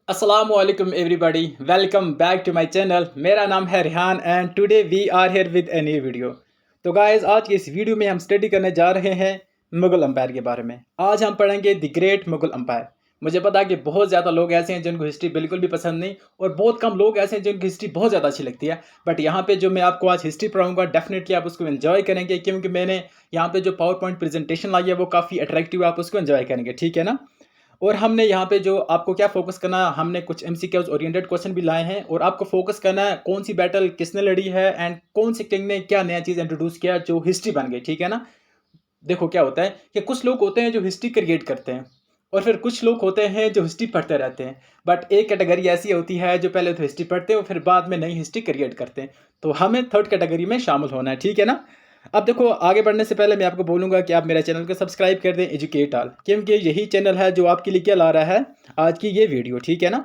Assalamualaikum everybody, welcome back to my channel। मेरा नाम है Rihan and today we are here with a new video. तो guys आज की इस वीडियो में हम स्टडी करने जा रहे हैं मुगल अंपायर के बारे में। आज हम पढ़ेंगे द ग्रेट मुगल अंपायर। मुझे पता है कि बहुत ज़्यादा लोग ऐसे हैं जिनको हिस्ट्री बिल्कुल भी पसंद नहीं और बहुत कम लोग ऐसे हैं जिनको हिस्ट्री बहुत ज़्यादा अच्छी लगती है। बट यहाँ पे जो मैं आपको आज हिस्ट्री पढ़ाऊंगा डेफिनेटली आप उसको एंजॉय करेंगे, क्योंकि मैंने यहाँ पे जो पावर पॉइंट प्रेजेंटेशन लाई है वो काफ़ी अट्रैक्टिव है, आप उसको एंजॉय करेंगे, ठीक है ना। और हमने यहाँ पे जो आपको क्या फोकस करना है, हमने कुछ एमसीक्यूज ओरिएंटेड क्वेश्चन भी लाए हैं और आपको फोकस करना है कौन सी बैटल किसने लड़ी है एंड कौन से किंग ने क्या नया चीज़ इंट्रोड्यूस किया जो हिस्ट्री बन गई, ठीक है ना। देखो क्या होता है कि कुछ लोग होते हैं जो हिस्ट्री क्रिएट करते हैं और फिर कुछ लोग होते हैं जो हिस्ट्री पढ़ते रहते हैं। बट एक कैटेगरी ऐसी होती है जो पहले तो हिस्ट्री पढ़ते हैं और फिर बाद में नई हिस्ट्री क्रिएट करते हैं। तो हमें थर्ड कैटेगरी में शामिल होना है, ठीक है ना। अब देखो आगे बढ़ने से पहले मैं आपको बोलूंगा कि आप मेरे चैनल को सब्सक्राइब कर दें, एजुकेट ऑल, क्योंकि यही चैनल है जो आपके लिए क्या ला रहा है आज की ये वीडियो, ठीक है ना।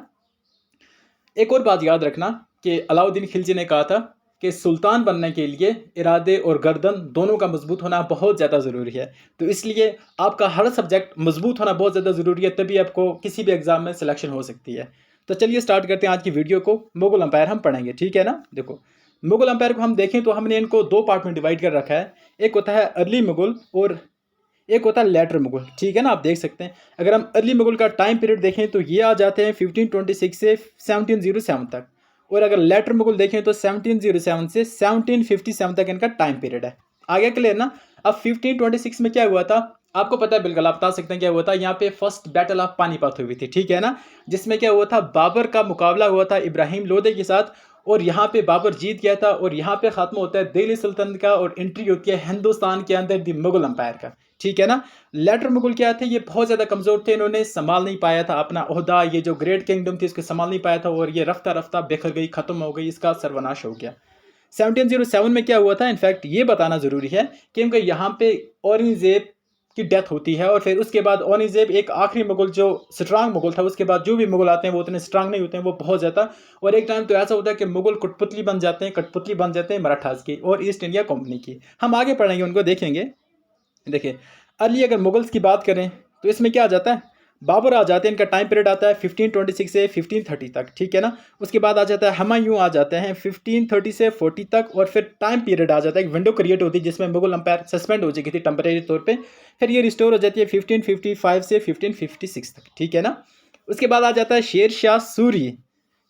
एक और बात याद रखना कि अलाउद्दीन खिलजी ने कहा था कि सुल्तान बनने के लिए इरादे और गर्दन दोनों का मजबूत होना बहुत ज़्यादा ज़रूरी है। तो इसलिए आपका हर सब्जेक्ट मजबूत होना बहुत ज़्यादा ज़रूरी है, तभी आपको किसी भी एग्जाम में सिलेक्शन हो सकती है। तो चलिए स्टार्ट करते हैं आज की वीडियो को। मुगल अंपायर हम पढ़ेंगे, ठीक है ना। देखो मुगल अंपायर को हम देखें तो हमने इनको दो पार्ट में डिवाइड कर रखा है। एक होता है अर्ली मुगल और एक होता है लेटर मुगल, ठीक है ना। आप देख सकते हैं अगर हम अर्ली मुगल का टाइम पीरियड देखें तो ये आ जाते हैं 1526 से 1707 तक, और अगर लेटर मुगल देखें तो 1707 से 1757 तक इनका टाइम पीरियड है। आगे क्लियर ना। अब 1526 में क्या हुआ था आपको पता है, बिल्कुल आप बता सकते हैं क्या हुआ था। यहाँ पे फर्स्ट बैटल ऑफ पानीपत हुई थी, ठीक है ना, जिसमें क्या हुआ था बाबर का मुकाबला हुआ था इब्राहिम लोधी के साथ और यहाँ पे बाबर जीत गया था और यहाँ पे खत्म होता है दिल्ली सुल्तान का और एंट्री होती है हिंदुस्तान के अंदर द मुगल अंपायर का, ठीक है ना। लेटर मुगल क्या थे, ये बहुत ज़्यादा कमज़ोर थे, इन्होंने संभाल नहीं पाया था अपना ओहदा, ये जो ग्रेट किंगडम थी इसको संभाल नहीं पाया था और ये रफ्ता रफ्ता बिखर गई, ख़त्म हो गई, इसका सर्वनाश हो गया। 1707 में क्या हुआ था, इनफैक्ट ये बताना ज़रूरी है क्योंकि यहाँ पे औरंगजेब की डेथ होती है और फिर उसके बाद औरंगजेब एक आखिरी मुगल जो स्ट्रांग मुगल था, उसके बाद जो भी मुगल आते हैं वो उतने स्ट्रांग नहीं होते हैं, वो बहुत ज़्यादा। और एक टाइम तो ऐसा होता है कि मुगल कठपुतली बन जाते हैं, कठपुतली बन जाते हैं मराठास की और ईस्ट इंडिया कंपनी की। हम आगे पढ़ेंगे, उनको देखेंगे। देखिए अर्ली अगर मुगल्स की बात करें तो इसमें क्या आ जाता है, बाबर आ जाते हैं, इनका टाइम पीरियड आता है 1526 से 1530 तक, ठीक है ना। उसके बाद आ जाता है हुमायूं, आ जाते हैं 1530 से 40 तक, और फिर टाइम पीरियड आ जाता है, एक विंडो क्रिएट होती है जिसमें मुगल अंपायर सस्पेंड हो चुकी थी टेम्परेरी तौर पे, फिर ये रिस्टोर हो जाती है 1555 से 1556 तक, ठीक है ना। उसके बाद आ जाता है शेर शाह सूरी।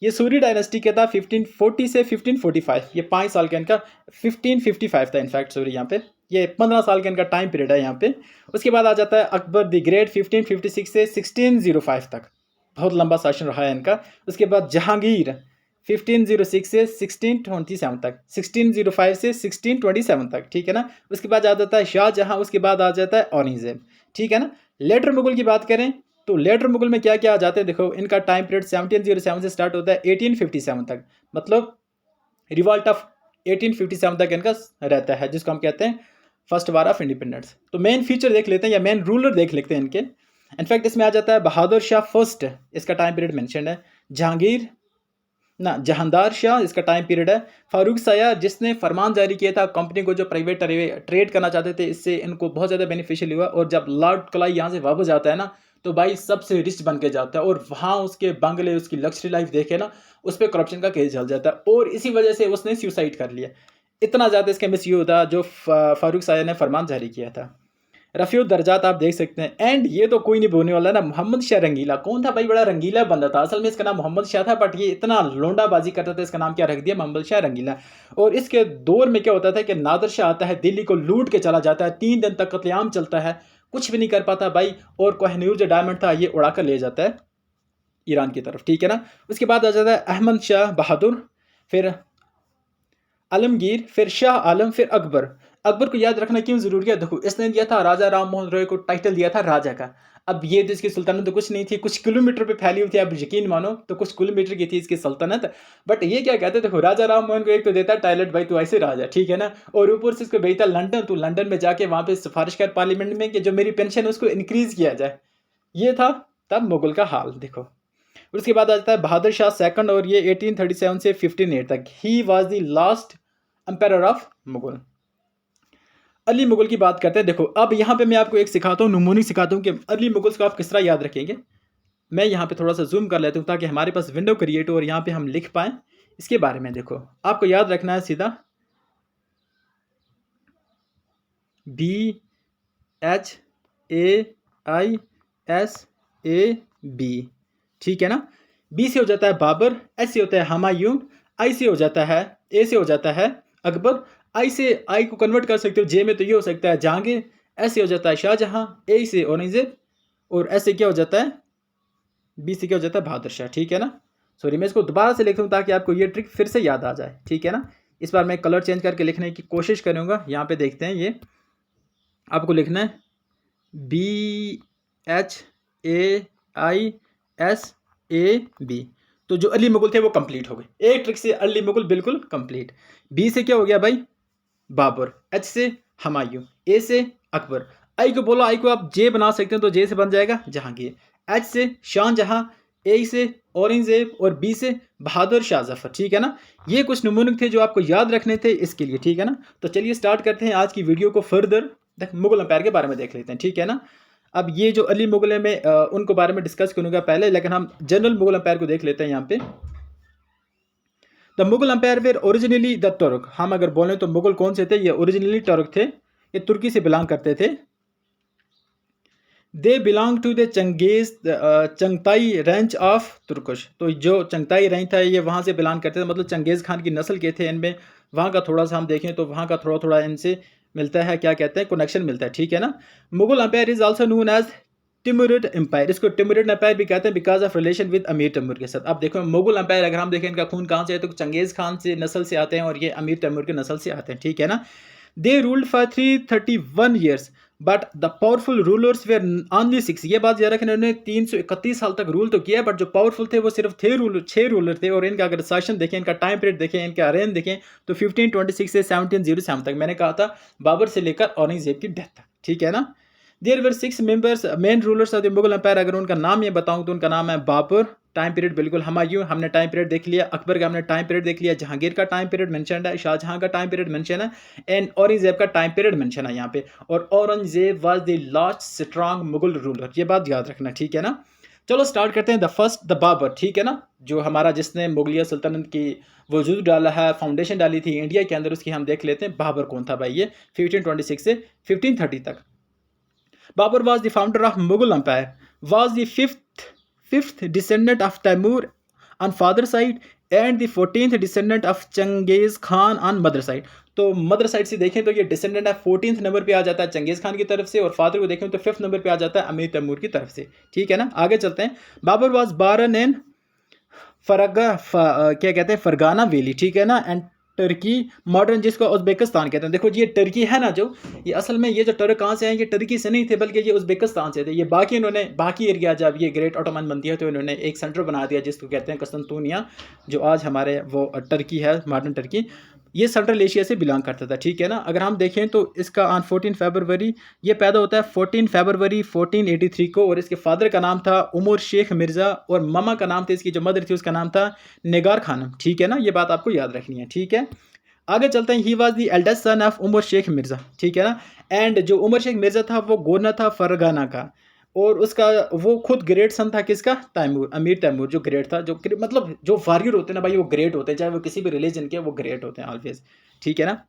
ये सूरी डायनेस्टी का था 1540 से 1545, ये 5 साल का इनका 1555 था इनफैक्ट, सॉरी यहाँ पे ये 15 साल का इनका टाइम पीरियड है यहाँ पे। उसके बाद आ जाता है अकबर द ग्रेट 1556 से 1605 तक, बहुत लंबा शासन रहा है इनका। उसके बाद जहांगीर 1506 से 1627 तक, 1605 से 1627 तक, ठीक है ना। उसके बाद आ जाता है शाहजहां, उसके बाद आ जाता है औरंगजेब, ठीक है ना। लेटर मुगल की बात करें तो लेटर मुगल में क्या क्या आ जाते हैं, देखो इनका टाइम पीरियड 1707 से स्टार्ट होता है 1857 तक, मतलब रिवॉल्ट ऑफ 1857 तक इनका रहता है, जिसको हम कहते हैं फर्स्ट वार ऑफ इंडिपेंडेंस। तो मेन फीचर देख लेते हैं या मेन रूलर देख लेते हैं इनके। इनफैक्ट इसमें आ जाता है बहादुर शाह फर्स्ट, इसका टाइम पीरियड मेंशन है। जहांगीर ना जहांदार शाह, इसका टाइम पीरियड है। फारूक साया जिसने फरमान जारी किया था कंपनी को जो प्राइवेट ट्रेड करना चाहते थे, इससे इनको बहुत ज़्यादा बेनिफिशियल हुआ। और जब लॉर्ड क्लाई यहाँ से वापस जाता है ना तो भाई सबसे रिच बन के जाता है और वहाँ उसके बंगले, उसकी लग्जरी लाइफ देखे ना, उस पर करप्शन का केस चल जाता है और इसी वजह से उसने सुसाइड कर लिया। इतना ज़्यादा इसका मिस यूज था जो फारूक साया ने फरमान जारी किया था। रफ़ीउद दर्जात आप देख सकते हैं। एंड ये तो कोई नहीं बोलने वाला ना, मोहम्मद शाह रंगीला कौन था भाई, बड़ा रंगीला बंदा था, असल में इसका नाम मोहम्मद शाह था बट ये इतना लोंडाबाजी करता था, इसका नाम क्या रख दिया, मोहम्मद शाह रंगीला। और इसके दौर में क्या होता था कि नादर शाह आता है, दिल्ली को लूट के चला जाता है, 3 दिन तक कत्लेआम चलता है, कुछ भी नहीं कर पाता भाई। और कोहिनूर जो डायमंड था ये उड़ा कर ले जाता है ईरान की तरफ, ठीक है ना। उसके बाद आ जाता है अहमद शाह बहादुर, फिर आलमगीर, फिर शाह आलम, फिर अकबर। अकबर को याद रखना क्यों जरूरी है, देखो इसने दिया था राजा राम मोहन रॉय को टाइटल दिया था राजा का। अब ये तो इसकी सुल्तानत तो कुछ नहीं थी, कुछ किलोमीटर पे फैली हुई थी, आप यकीन मानो तो कुछ किलोमीटर की थी इसकी सल्तनत। बट ये क्या कहते, देखो राजा राम मोहन को एक तो देता टाइलट भाई तू ऐसे राजा, ठीक है ना, और ऊपर से इसको भेजता लंदन, तो लंदन में जाके वहां पे सिफारिश कर पार्लियामेंट में कि जो मेरी पेंशन है उसको इंक्रीज किया जाए। ये था तब मुगल का हाल, देखो। उसके बाद आ जाता है बहादुर शाह सेकंड, और ये 1837 से 1508 तक he was the last empire of Mughal. Ali Mughal की बात करते हैं। देखो अब यहाँ पे मैं आपको एक सिखाता हूँ, नमूनी सिखाता हूँ कि अली मुगल्स को आप किस तरह याद रखेंगे। मैं यहाँ पे थोड़ा सा जूम कर लेता हूँ ताकि हमारे पास विंडो क्रिएट हो और यहाँ पे हम लिख पाएँ इसके बारे में। देखो आपको याद रखना है सीधा BHAISAB, ठीक है ना। बी से हो जाता है बाबर, एच से होता है हुमायूं, आई से हो जाता है, ए से हो जाता है अकबर, आई से आई को कन्वर्ट कर सकते हो जे में तो ये हो सकता है जहांगीर, एस से हो जाता है शाहजहां, ए से औरंगजेब और एस से क्या हो जाता है, बी से क्या हो जाता है बहादुर शाह, ठीक है ना। सॉरी मैं इसको दोबारा से लिखता हूँ ताकि आपको ये ट्रिक फिर से याद आ जाए, ठीक है ना। इस बार मैं कलर चेंज करके लिखने की कोशिश करूँगा। यहाँ पे देखते हैं, ये आपको लिखना है BHAISAB। तो जो अली मुगल थे वो कंप्लीट हो गए, एक ट्रिक से अली मुगल बिल्कुल कंप्लीट। बी से क्या हो गया भाई बाबर, एच से हुमायूं, ए से अकबर, आई को बोला आई को आप जे बना सकते हैं तो जे से बन जाएगा जहांगीर, एच से शाहजहां, ए से औरंगजेब और बी से बहादुर शाह जफर, ठीक है ना। ये कुछ नमूने थे जो आपको याद रखने थे इसके लिए, ठीक है ना। तो चलिए स्टार्ट करते हैं आज की वीडियो को फर्दर मुगल एम्पायर के बारे में देख लेते हैं, ठीक है ना। अब ये जो अली मुगल है मैं उनको बारे में डिस्कस करूंगा पहले, लेकिन हम जनरल मुगल एम्पायर को देख लेते हैं। यहाँ पे the Mughal empire were originally the Turk, हम अगर बोलें तो मुगल कौन से थे, ये ओरिजिनली तुर्क थे, ये तुर्की से बिलोंग करते थे। They belong to the Chagatai range of Turks, तो जो चंगताई रेंज था ये वहाँ से बिलोंग करते थे, मतलब चंगेज़ खान की नस्ल के थे इनमें। वहाँ का थोड़ा सा हम देखें तो वहाँ का थोड़ा थोड़ा इनसे मिलता है, क्या कहते हैं, कनेक्शन मिलता है, ठीक है ना। Mughal empire is also known as Timurid empire, इसको टिमुरिड एम्पायर भी कहते हैं बिकॉज ऑफ रिलेशन विद अमीर तैमूर के साथ। अब देखो मुगल एम्पायर अगर हम देखें इनका खून कहाँ से है तो चंगेज़ खान से नस्ल से आते हैं और ये अमीर तैमूर के नस्ल से आते हैं, ठीक है ना। They ruled for 331 years but the powerful rulers were only 6, ये बात याद रखें, इन्होंने 331 साल तक रूल तो किया बट जो पावरफुल थे वो सिर्फ 6 रूलर थे। और इनका अगर शासन देखें, इनका टाइम पीरियड देखें, इनका रेन देखें तो 1526 से 1707 तक, मैंने कहा था बाबर से लेकर औरंगजेब की डेथ तक, ठीक है ना। There were 6 members main rulers of the Mughal empire, अगर उनका नाम ये बताऊं तो उनका नाम है बाबर, टाइम पीरियड बिल्कुल हुमायूं हमने टाइम पीरियड देख लिया, अकबर का हमने टाइम पीरियड देख लिया, जहांगीर का टाइम पीरियड मेंशन है, शाहजहां का टाइम पीरियड मेंशन है एंड औरंगजेब का टाइम पीरियड मेंशन है यहाँ पे। और Aurangzeb was the last strong Mughal ruler, ये बात याद रखना, ठीक है ना। चलो स्टार्ट करते हैं। द बाबर, ठीक है ना, जो हमारा जिसने मुगलिया सल्तनत की वजूद डाला है, फाउंडेशन डाली थी इंडिया के अंदर, उसकी हम देख लेते हैं बाबर कौन था भाई। ये 1526 से 1530 तक। Babur was the founder of Mughal Empire, was the fifth descendant of Timur on father side and the 14th descendant of Genghis Khan on mother side। तो मदर साइड से देखें तो ये डिसेंडेंट है, 14th नंबर पे आ जाता है चंगेज़ खान की तरफ से, और फादर को देखें तो 5th नंबर पे आ जाता है अमीर तैमूर की तरफ से, ठीक है ना। आगे चलते हैं। बाबर वाज बारन इन क्या कहते हैं फरगाना वैली, ठीक है ना, एंड टर्की मॉडर्न जिसको उज़्बेकिस्तान कहते हैं। देखो ये टर्की है ना, जो ये असल में ये जो टर्क कहाँ से हैं, ये टर्की से नहीं थे बल्कि ये उज़्बेकिस्तान से थे। ये बाकी इन्होंने बाकी एरिया जब ये ग्रेट ऑटोमन बनती है तो इन्होंने एक सेंटर बना दिया जिसको कहते हैं कस्तंतुनिया, जो आज हमारे वो टर्की है, मॉडर्न टर्की। ये सेंट्रल एशिया से बिलोंग करता था, ठीक है ना। अगर हम देखें तो इसका ऑन 14 फरवरी ये पैदा होता है 14 फरवरी 1483 को, और इसके फादर का नाम था उमर शेख मिर्ज़ा और ममा का नाम था, इसकी जो मदर थी उसका नाम था निगार खानम, ठीक है ना। ये बात आपको याद रखनी है, ठीक है। आगे चलते हैं। He was the eldest son of Umar Shaikh Mirza, ठीक है ना, एंड जो उमर शेख मिर्ज़ा था वो गवर्नर था फरगाना का, और उसका वो खुद ग्रेट सन था किसका, तैमूर, अमीर तैमूर जो ग्रेट था, जो मतलब जो वॉरियर होते हैं ना भाई वो ग्रेट होते हैं, चाहे वो किसी भी रिलीजन के, वो ग्रेट होते हैं ऑलवेज, ठीक है ना।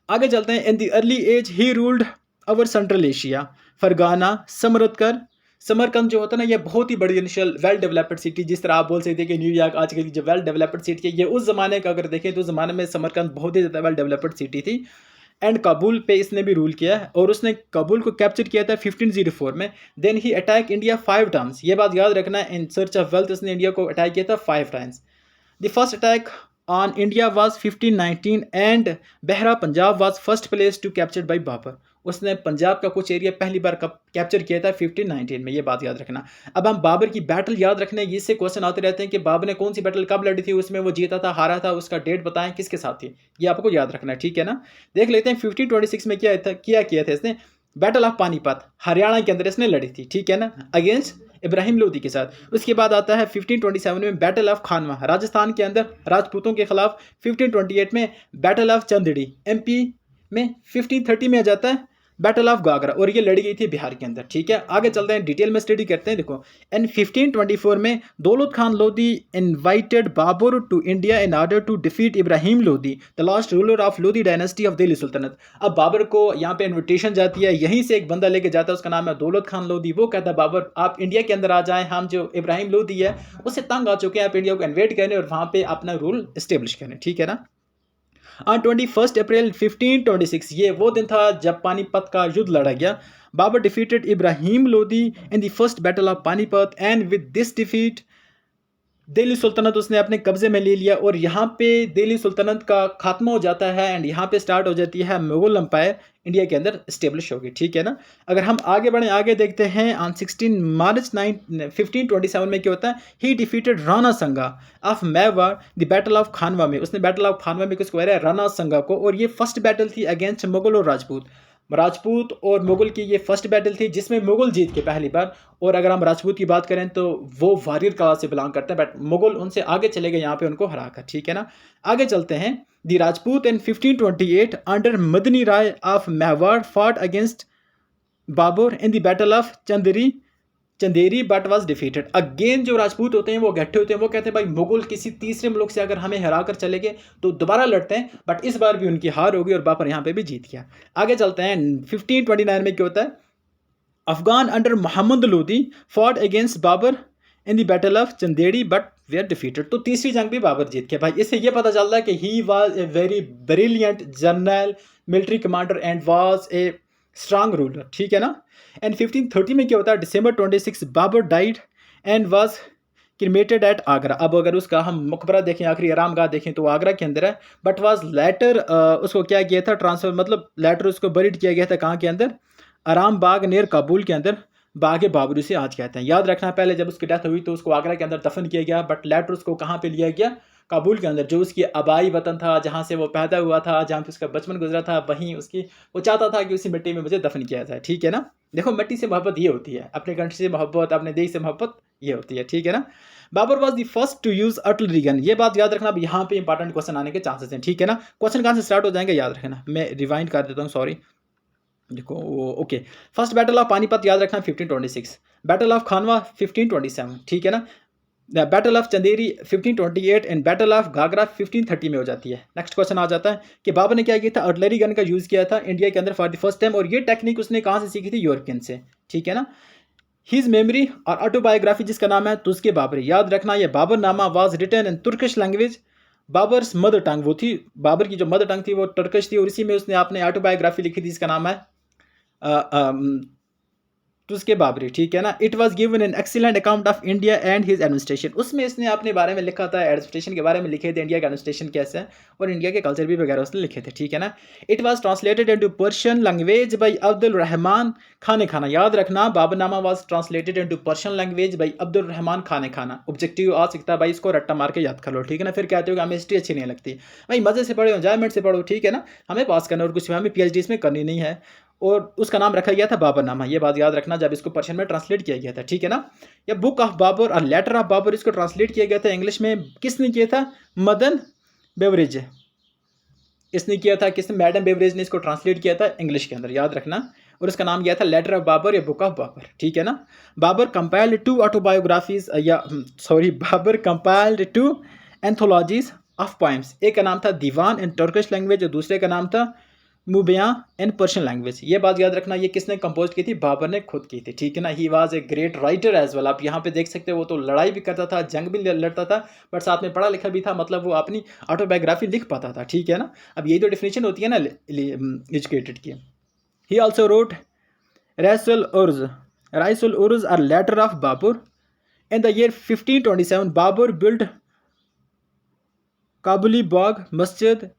आगे चलते हैं। In the early age he ruled over Central Asia, Fergana, Samarkand जो होता है ना, ये बहुत ही बड़ी इनिशियल वेल डेवलप्ड सिटी, जिस तरह आप बोल सकते हैं कि न्यूयॉर्क आजकल की जो वेल डेवलप्ड सिटी है, ये उस ज़माने का अगर देखें तो उस ज़माने में समरकंद बहुत ही ज़्यादा वेल डेवलप्ड सिटी थी। एंड काबुल पे इसने भी रूल किया है, और उसने काबुल को कैप्चर किया था 1504 में। Then he attack India 5 times, ये बात याद रखना है, इन सर्च ऑफ वेल्थ उसने इंडिया को अटैक किया था 5 times. The first attack on India was 1519 and Bhera Punjab was first place to captured by Babur, उसने पंजाब का कुछ एरिया पहली बार कैप्चर किया था 1519 में, ये बात याद रखना। अब हम बाबर की बैटल याद रखने, इससे क्वेश्चन आते रहते हैं कि बाबर ने कौन सी बैटल कब लड़ी थी, उसमें वो जीता था, हारा था, उसका डेट बताएं, किसके साथ थी, ये आपको याद रखना है, ठीक है ना। देख लेते हैं 1526 में क्या था इसने, बैटल ऑफ पानीपत हरियाणा के अंदर इसने लड़ी थी, ठीक है ना, अगेंस्ट इब्राहिम लोदी के साथ। उसके बाद आता है 1527 में बैटल ऑफ खानवा राजस्थान के अंदर राजपूतों के खिलाफ। 1528 में बैटल ऑफ चंदेड़ी एमपी में। 1530 में आ जाता है बैटल ऑफ गागरा, और ये लड़ी गई थी बिहार के अंदर। ठीक है, आगे चलते हैं, डिटेल में स्टडी करते हैं। देखो, इन 1524 में Daulat Khan Lodhi invited Babur to India in order to defeat Ibrahim Lodhi, the last ruler of Lodhi dynasty of Delhi sultanate. अब बाबर को यहाँ पे इन्विटेशन जाती है, यहीं से एक बंदा लेके जाता है, उसका नाम है दौलत खान लोधी। वो कहता है बाबर आप इंडिया के अंदर आ जाएं, हम जो इब्राहिम लोधी है उससे तंग आ चुके हैं, आप इंडिया को इन्वेट करें और वहाँ पे अपना रूल इस्टेब्लिश करें। ठीक है ना। ऑन 21 अप्रैल 1526, ये वो दिन था जब पानीपत का युद्ध लड़ा गया। Babur defeated Ibrahim Lodhi in the first battle of Panipat and with this defeat Delhi sultanate उसने अपने कब्जे में ले लिया, और यहाँ पे दिल्ली सुल्तनत का खात्मा हो जाता है एंड यहाँ पे स्टार्ट हो जाती है मुगल एम्पायर इंडिया के अंदर स्टेब्लिश होगी। ठीक है ना। अगर हम आगे बढ़ें, आगे देखते हैं, ऑन 16 मार्च 1527 में क्या होता है, ही defeated Rana Sanga of Mewar the battle of Khanwa में। उसने बैटल ऑफ खानवा में किसको हराया, राणा संगा को, और ये फर्स्ट बैटल थी अगेंस्ट मुगल और राजपूत और मुगल की ये फर्स्ट बैटल थी जिसमें मुगल जीत के पहली बार। और अगर हम राजपूत की बात करें तो वो वारियर क्लास से बिलोंग करते हैं, बट मुगल उनसे आगे चले गए यहाँ पे उनको हरा कर। ठीक है ना। आगे चलते हैं, the Rajput in 1528 under Madni Rai of Mewar fought against Babur in the battle of Chanderi but was defeated. Again जो राजपूत होते हैं वो गट्ठे होते हैं, वो कहते हैं भाई मुगल किसी तीसरे मुल्क से अगर हमें हरा कर चले गए तो दोबारा लड़ते हैं, बट इस बार भी उनकी हार होगी और बाबर यहाँ पे भी जीत गया। आगे चलते हैं, 1529 में क्या होता है, Afghan under Mohammad Lodhi fought against Babur in the battle of Chanderi but were defeated. तो तीसरी जंग भी बाबर जीत गया। भाई इससे ये पता चलता है कि ही was a very brilliant general, military commander and was a strong ruler. ठीक है ना। एंड 1530 में क्या होता है, December 26 Babur died and was cremated at Agra. अब अगर उसका हम मकबरा देखें, आखिरी आराम गाह देखें तो आगरा के अंदर है, बट वाज लेटर उसको क्या किया था, ट्रांसफर मतलब लेटर उसको बरीड किया गया था कहाँ के अंदर, आराम बाग नियर काबुल के अंदर, बाग बाबरी से आज कहते हैं। याद रखना, पहले जब उसकी डेथ हुई तो उसको आगरा के अंदर दफन किया गया, बट लेटर उसको कहाँ पे लिया गया, काबुल के अंदर, जो उसकी आबाई वतन था, जहाँ से वो पैदा हुआ था, जहाँ पे उसका बचपन गुजरा था, वहीं उसकी वो चाहता था कि उसी मिट्टी में मुझे दफन किया जाए। ठीक है ना। देखो, मिट्टी से मोहब्बत ये होती है, अपने कंट्री से मोहब्बत, अपने देश से मोहब्बत ये होती है। ठीक है ना। Babur was the first to use artillery gun. ये बात याद रखना, अब यहाँ पे इंपॉर्टेंट क्वेश्चन आने के चांसेस हैं। ठीक है ना। क्वेश्चन कहाँ से स्टार्ट हो जाएंगे याद रखना, मैं रिवाइंड कर देता हूँ, सॉरी। देखो, okay, first battle of Panipat याद रखना 1526, बैटल ऑफ खानवा 1527। ठीक है ना। Battle of Chanderi 1528 and battle of Ghaghra 1530 में हो जाती है। नेक्स्ट क्वेश्चन आ जाता है कि बाबर ने क्या किया था, आर्टिलरी गन का यूज़ किया था इंडिया के अंदर फॉर द फर्स्ट टाइम, और ये टेक्निक उसने कहाँ से सीखी थी, यूरोपियन से। ठीक है ना। हिज मेमोरी और ऑटोबायोग्राफी जिसका नाम है तुस्के बाबरी, याद रखना ये Baburnama was written in Turkish language. Babur's mother tongue वो थी, बाबर की जो मदर टंग थी वो टर्किश थी, और इसी में उसने अपने ऑटोबायोग्राफी लिखी थी, इसका नाम है तुस्के बाबरी। ठीक है ना। It was given an excellent account of India and his administration. उसमें इसने अपने बारे में लिखा था, एडमिनिस्ट्रेशन के बारे में लिखे थे, इंडिया का एडमिनिस्ट्रेशन कैसे है और इंडिया के कल्चर भी वगैरह उसने लिखे थे। ठीक है ना। It was translated into Persian language by Abdul Rahman खाने खाना। याद रखना, Baburnama was translated into Persian language by Abdul Rahman खाने खाना। ऑब्जेक्टिव आ सकता है भाई, इसको रट्टा मार के याद कर लो। ठीक है ना। फिर कहते हो कि हमें हिस्ट्री अच्छी नहीं लगती, भाई मजे से पढ़ो, एंजॉयमेंट से पढ़ो। ठीक है ना। हमें पास करना और कुछ हमें PhD इसमें करनी नहीं है। और उसका नाम रखा गया था बाबरनामा, ये बात याद रखना, जब इसको पर्शियन में ट्रांसलेट किया गया था। ठीक है ना। या बुक ऑफ बाबर और लेटर ऑफ बाबर, इसको ट्रांसलेट किया गया था इंग्लिश में, किसने किया था, मदन बेवरेज इसने किया था। किसने, मैडम बेवरेज ने इसको ट्रांसलेट किया था इंग्लिश के अंदर, याद रखना। और इसका नाम गया था लेटर ऑफ बाबर या बुक ऑफ बाबर। ठीक है ना। Babur compiled 2 autobiographies Babur compiled 2 anthologies of poems. एक का नाम था दीवान इन टर्किश लैंग्वेज और दूसरे का नाम था मुबिया इन पर्शियन लैंग्वेज। ये बात याद रखना, ये किसने कंपोज की थी, बाबर ने खुद की थी। ठीक है ना। He was a great writer as well. आप यहाँ पे देख सकते हो, वो तो लड़ाई भी करता था, जंग भी लड़ता था, बट साथ में पढ़ा लिखा भी था, मतलब वो अपनी ऑटोबायोग्राफी लिख पाता था। ठीक है ना। अब यही तो डेफिनेशन होती है ना एजुकेटेड की। He also wrote Risala Aruz or letter of Babur. In the year 1527 Babur build Kabuli Bagh Masjid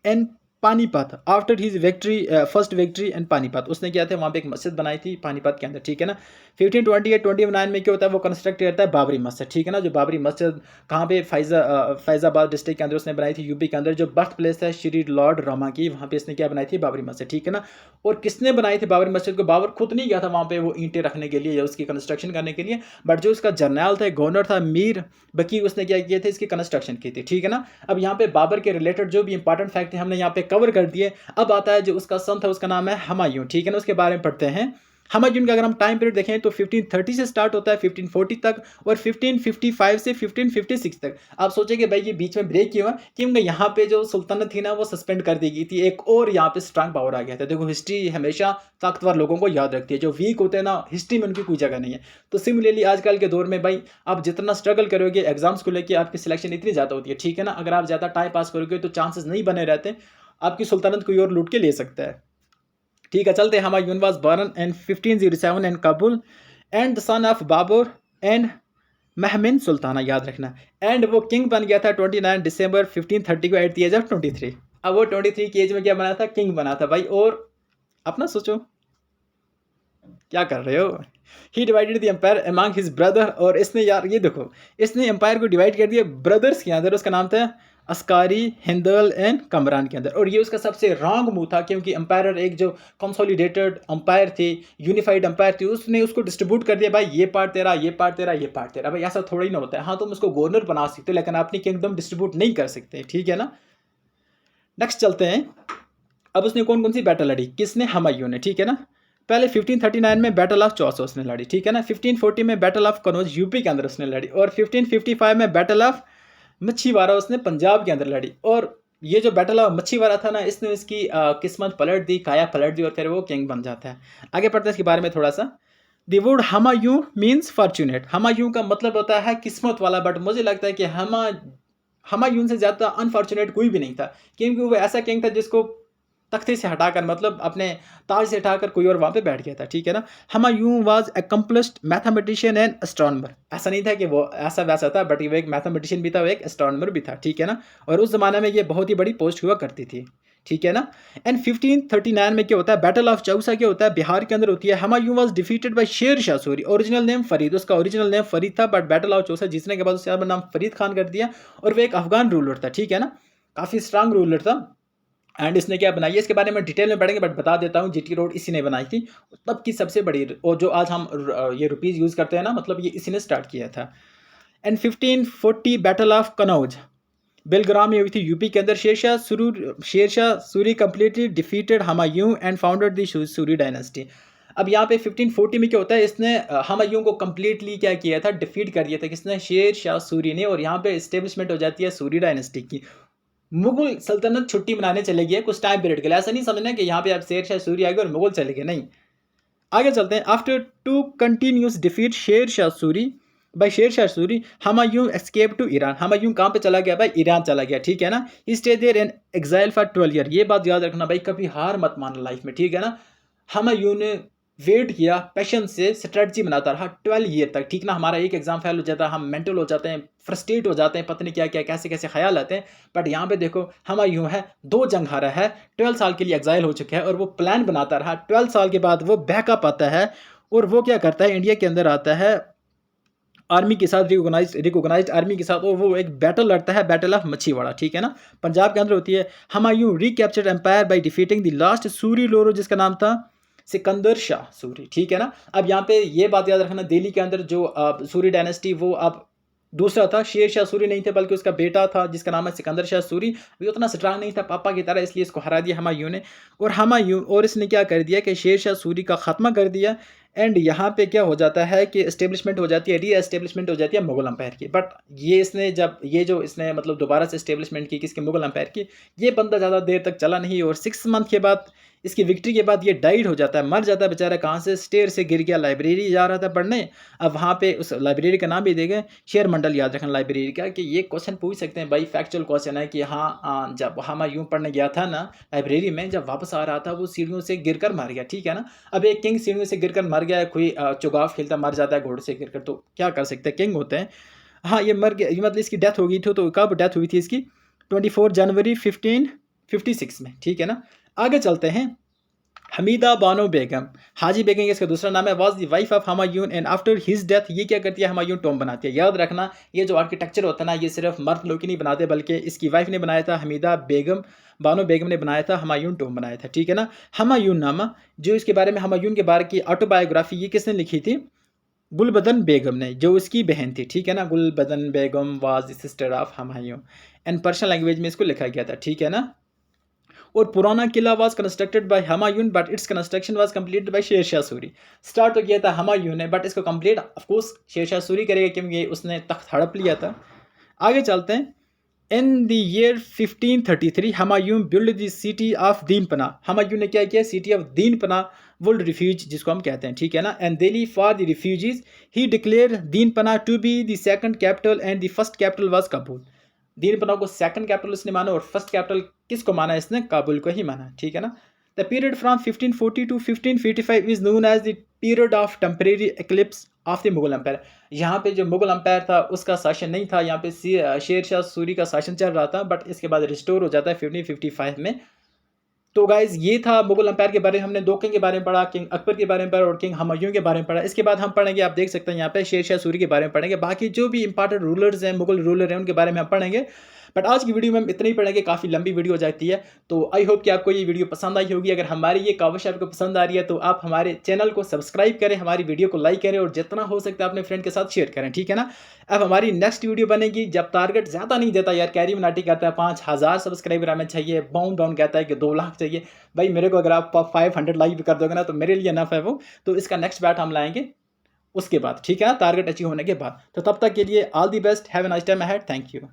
in Panipat after his victory, first victory and Panipat. उसने क्या था, वहाँ पे एक मस्जिद बनाई थी पानीपत के अंदर। ठीक है ना। 1528-29 में क्या होता है, वो कंस्ट्रक्ट करता है बाबरी मस्जिद। ठीक है ना। जो बाबरी मस्जिद कहाँ पे, फैज़ाबाद डिस्ट्रिक्ट के अंदर उसने बनाई थी, यूपी के अंदर, जो बर्थ प्लेस है श्री लॉर्ड रामा की, वहाँ पे इसने क्या बनाई थी, बाबरी मस्जिद। ठीक है ना। और किसने बनाई थी बाबरी मस्जिद को, बाबर खुद नहीं गया था वहाँ पे वो ईंटें रखने के लिए या उसकी कंस्ट्रक्शन करने के लिए, बट जो उसका जर्नल था, गवर्नर था मीर बकी, उसने क्या किया था, इसकी कंस्ट्रक्शन की थी। ठीक है ना। अब यहाँ पे बाबर के रिलेटेड जो भी इंपॉर्टेंट फैक्ट है हमने यहाँ पे कवर कर दिए। अब आता है जो उसका सन था, उसका नाम है हुमायूं, ठीक है ना, उसके बारे में पढ़ते हैं। हुमायूं का अगर हम टाइम पीरियड देखें तो 1530 से स्टार्ट होता है 1540 तक, और 1555 से 1556 तक। आप सोचें कि भाई ये बीच में ब्रेक क्यों है, क्योंकि यहाँ पे जो सुल्तानत थी ना वो सस्पेंड कर दी गई थी, एक और यहाँ पे स्ट्रांग पावर आ गया था। देखो हिस्ट्री हमेशा ताकतवर लोगों को याद रखती है, जो वीक होते हैं ना हिस्ट्री में उनकी कोई जगह नहीं है। तो सिमिलरली आजकल के दौर में भाई आप जितना स्ट्रगल करोगे एग्जाम्स को लेकर, आपकी सिलेक्शन इतनी ज़्यादा होती है, ठीक है ना। अगर आप ज़्यादा टाइम पास करोगे तो चांसेस नहीं बने रहते, आपकी सुल्तानत कोई और लूट के ले सकता है। ठीक है, चलते हैं। Humayun was born in 1507 in Kabul and the son of Babur and Maham Sultana, याद रखना। एंड वो किंग बन गया था 29 दिसंबर 1530 को एट द एज ऑफ 23। अब वो 23 की एज में क्या बना था, किंग बना था भाई। और अपना सोचो क्या कर रहे हो। He divided the empire among his brother, और इसने यार ये देखो इसने एम्पायर को डिवाइड कर दिया ब्रदर्स के अंदर। उसका नाम था अस्कारी, हिंदल एंड कमरान के अंदर। और ये उसका सबसे रॉन्ग मूव था, क्योंकि एम्पायर एक जो कंसोलिडेटेड एम्पायर थी, यूनिफाइड एम्पायर थी, उसने उसको डिस्ट्रीब्यूट कर दिया भाई, ये पार्ट तेरा, ये पार्ट तेरा, ये पार्ट तेरा। भाई ऐसा थोड़ा ही ना होता है। हाँ तुम उसको गवर्नर बना सकते हो, लेकिन अपनी किंगडम डिस्ट्रीब्यूट नहीं कर सकते, ठीक है ना। नेक्स्ट चलते हैं। अब उसने कौन कौन सी बैटल लड़ी, किसने, हुमायूं ने, ठीक है ना। पहले 1539 में बैटल ऑफ चौसा उसने लड़ी, ठीक है ना। 1540 में बैटल ऑफ कनौज यूपी के अंदर उसने लड़ी, और 1555 में बैटल ऑफ मच्छीवाड़ा उसने पंजाब के अंदर लड़ी। और ये जो बैटल ऑफ मच्छीवाड़ा था ना, इसने इसकी किस्मत पलट दी, काया पलट दी, और फिर वो किंग बन जाता है। आगे पढ़ते हैं इसके बारे में थोड़ा सा। The word Humayun means fortunate. Humayun का मतलब होता है किस्मत वाला, बट मुझे लगता है कि हुमायूं से ज़्यादा अनफॉर्चुनेट कोई भी नहीं था, क्योंकि वो ऐसा किंग था जिसको तख्ते से हटाकर, मतलब अपने ताज से हटाकर कोई और वहाँ पे बैठ गया था, ठीक है ना। Humayun was accomplished mathematician and astronomer. ऐसा नहीं था कि वो ऐसा वैसा था, बट वो एक मैथमेटिशियन भी था, वो एक एस्ट्रोनॉमर भी था, ठीक है ना। और उस ज़माने में ये बहुत ही बड़ी पोस्ट हुआ करती थी, ठीक है ना। एंड 1539 में क्या होता है, बैटल ऑफ चौसा क्या होता है, बिहार के अंदर होती है। Humayun was defeated by Sher Shah Suri, original name Farid, उसका ओरिजिनल नेम फरीद था, बट बैटल ऑफ चौसा जीतने के बाद उसका नाम फरीद खान कर दिया। और वो एक अफगान रूलर था, ठीक है ना, काफ़ी स्ट्रांग रूलर था। एंड इसने क्या बनाई है, इसके बारे में डिटेल में पढ़ेंगे, बट बता देता हूँ जीटी रोड इसी ने बनाई थी, तब की सबसे बड़ी, और जो आज हम ये रुपीज़ यूज़ करते हैं ना, मतलब ये इसी ने स्टार्ट किया था। And 1540 battle of Kannauj Belgram में हुई थी, यूपी के अंदर। Sher Shah Suri completely defeated Humayun and founded the Suri dynasty. अब यहाँ पे 1540 में क्या होता है, इसने हुमायूं को कंप्लीटली क्या किया था, डिफीट कर दिया था, किसने, शेर शाह सूरी ने। और यहाँ पे इस्टेब्लिशमेंट हो जाती है सूरी डायनेस्टी की। मुगल सल्तनत छुट्टी मनाने चले गई है कुछ टाइम पीरियड के लिए। ऐसा नहीं समझना कि यहाँ पे आप शेर शाह सूरी आ गए और मुगल चले गए, नहीं। आगे चलते हैं। आफ्टर टू कंटिन्यूस डिफीट शेर शाह सूरी भाई, Sher Shah Suri, Humayun escape to Iran. Humayun कहाँ पे चला गया भाई, ईरान चला गया, ठीक है ना। He stay there in exile for 12 year. ये बात याद रखना भाई, कभी हार मत मानना लाइफ में, ठीक है ना। हुमायूं ने वेट किया, पैशन से स्ट्रेटजी बनाता रहा 12 ईयर तक, ठीक ना। हमारा एक एग्जाम फेल हो जाता है, हम मेंटल हो जाते हैं, फ्रस्ट्रेट हो जाते हैं, पता नहीं क्या क्या कैसे कैसे ख्याल आते हैं। बट यहाँ पे देखो हुमायूं है, 2 जंग हारा है, 12 साल के लिए एग्जाइल हो चुका है, और वो प्लान बनाता रहा। 12 साल के बाद वो बैकअप आता है, और वो क्या करता है, इंडिया के अंदर आता है आर्मी के साथ, रिकोगनाइज्ड आर्मी के साथ, और वो एक बैटल लड़ता है, बैटल ऑफ मच्छीवाड़ा, ठीक है ना, पंजाब के अंदर होती है। Humayun recaptured empire by defeating the last Suri ruler, जिसका नाम था सिकंदर शाह सूरी, ठीक है ना। अब यहाँ पे ये बात याद रखना, दिल्ली के अंदर जो सूरी डायनेस्टी, वो अब दूसरा था, शेर शाह सूरी नहीं थे, बल्कि उसका बेटा था जिसका नाम है सिकंदर शाह सूरी। वो उतना स्ट्रांग नहीं था पापा की तरह, इसलिए इसको हरा दिया हुमायूं ने। और इसने क्या कर दिया कि शेर शाह सूरी का खात्मा कर दिया। एंड यहाँ पे क्या हो जाता है कि एस्टेब्लिशमेंट हो जाती है, री एस्टेब्लिशमेंट हो जाती है मुगल अम्पायर की। बट ये इसने जब ये जो इसने मतलब दोबारा से एस्टेब्लिशमेंट की किसके, मुगल अम्पायर की, ये बंदा ज़्यादा देर तक चला नहीं, और 6 मंथ के बाद इसकी विक्ट्री के बाद ये डाइड हो जाता है, मर जाता है बेचारा। कहाँ से, स्टेयर से गिर गया, लाइब्रेरी जा रहा था पढ़ने। अब वहाँ पे उस लाइब्रेरी का नाम भी देंगे शेर मंडल, याद रखना लाइब्रेरी का, कि ये क्वेश्चन पूछ सकते हैं भाई, फैक्चुअल क्वेश्चन है कि हाँ जब हुमायूं पढ़ने गया था ना लाइब्रेरी में, जब वापस आ रहा था वो सीढ़ियों से गिरकर मर गया, ठीक है ना। अब एक किंग सीढ़ियों से गिरकर मर गया, कोई चुगाव खेलता मर जाता है घोड़े से गिरकर, तो क्या कर सकते हैं, किंग होते हैं। हाँ ये मर गया, मतलब इसकी डेथ हो गई थी। तो कब डेथ हुई थी इसकी, 24 जनवरी 1556 में, ठीक है ना। आगे चलते हैं। हमीदा बानो बेगम, हाजी बेगम इसका दूसरा नाम है, was the wife of Humayun and after his death ये क्या करती है, हुमायूं टॉम बनाती है। याद रखना ये जो आर्किटेक्चर होता है ना, ये सिर्फ मर्द लोग ही नहीं बनाते, बल्कि इसकी वाइफ ने बनाया था, हमीदा बेगम बानो बेगम ने बनाया था, हुमायूं टॉम बनाया था, ठीक है ना। हुमायूं नामा, जो इसके बारे में हुमायूं के बारे की ऑटोबायोग्राफी ये किसने लिखी थी, गुलबदन बेगम ने, जो उसकी बहन थी, ठीक है ना। Gulbadan Begum was the sister of Humayun, and Persian language में इसको लिखा गया था, ठीक है ना। और Purana Qila was constructed by Humayun but its construction was completed by Sher Shah Suri. Start तो किया था हुमायूं ने बट इसको कंप्लीट ऑफ कोर्स शेर शाह सूरी करेगा क्योंकि उसने तख्त हड़प लिया था। आगे चलते हैं। In the year 1533, Humayun built the city of Deenpana. Humayun ने क्या किया? City of Dinpanah world refuge जिसको हम कहते हैं, ठीक है ना। And Delhi for the refugees ही declare Dinpanah to be the second capital and the first capital was Kabul. Dinpanah को सेकंड कैपिटल इसने माना और फर्स्ट कैपिटल किसको माना? इसने काबुल को ही माना, ठीक है ना। The period from 1540 to 1555 is known as the period of temporary eclipse of the Mughal empire. यहाँ पे जो मुगल एम्पायर था उसका शासन नहीं था, यहाँ पे शेर शाह सूरी का शासन चल रहा था, बट इसके बाद रिस्टोर हो जाता है 1555 में। तो गाइज ये था मुगल एम्पायर के बारे में। हमने दो किंग के बारे में पढ़ा, किंग अकबर के बारे में पढ़ा और किंग हुमायूं के बारे में पढ़ा। इसके बाद हम पढ़ेंगे, आप देख सकते हैं यहाँ पे शेर शाह सूरी के बारे में पढ़ेंगे। बाकी जो भी इंपॉर्टेंट रूलर्स हैं, मुगल रूलर हैं, उनके बारे में हम पढ़ेंगे। बट आज की वीडियो में हम इतना ही पढ़ेंगे, काफ़ी लंबी वीडियो हो जाती है। तो आई होप कि आपको ये वीडियो पसंद आई होगी। अगर हमारी ये काविश आपको पसंद आ रही है तो आप हमारे चैनल को सब्सक्राइब करें, हमारी वीडियो को लाइक करें और जितना हो सकता है अपने फ्रेंड के साथ शेयर करें, ठीक है ना। अब हमारी नेक्स्ट वीडियो बनेगी जब टारगेट ज़्यादा नहीं देता यार। कैरी मनाटी कहता है 5000 सब्सक्राइबर हमें चाहिए, बाउंड डाउन कहता है कि 2 लाख चाहिए। भाई मेरे को अगर आप 500 लाइक भी कर दोगे ना तो मेरे लिए नफ है वो। तो इसका नेक्स्ट बैट हम लाएंगे उसके बाद, ठीक है ना, टारगेट अचीव होने के बाद। तो तब तक के लिए all the best, have a nice time ahead, thank you.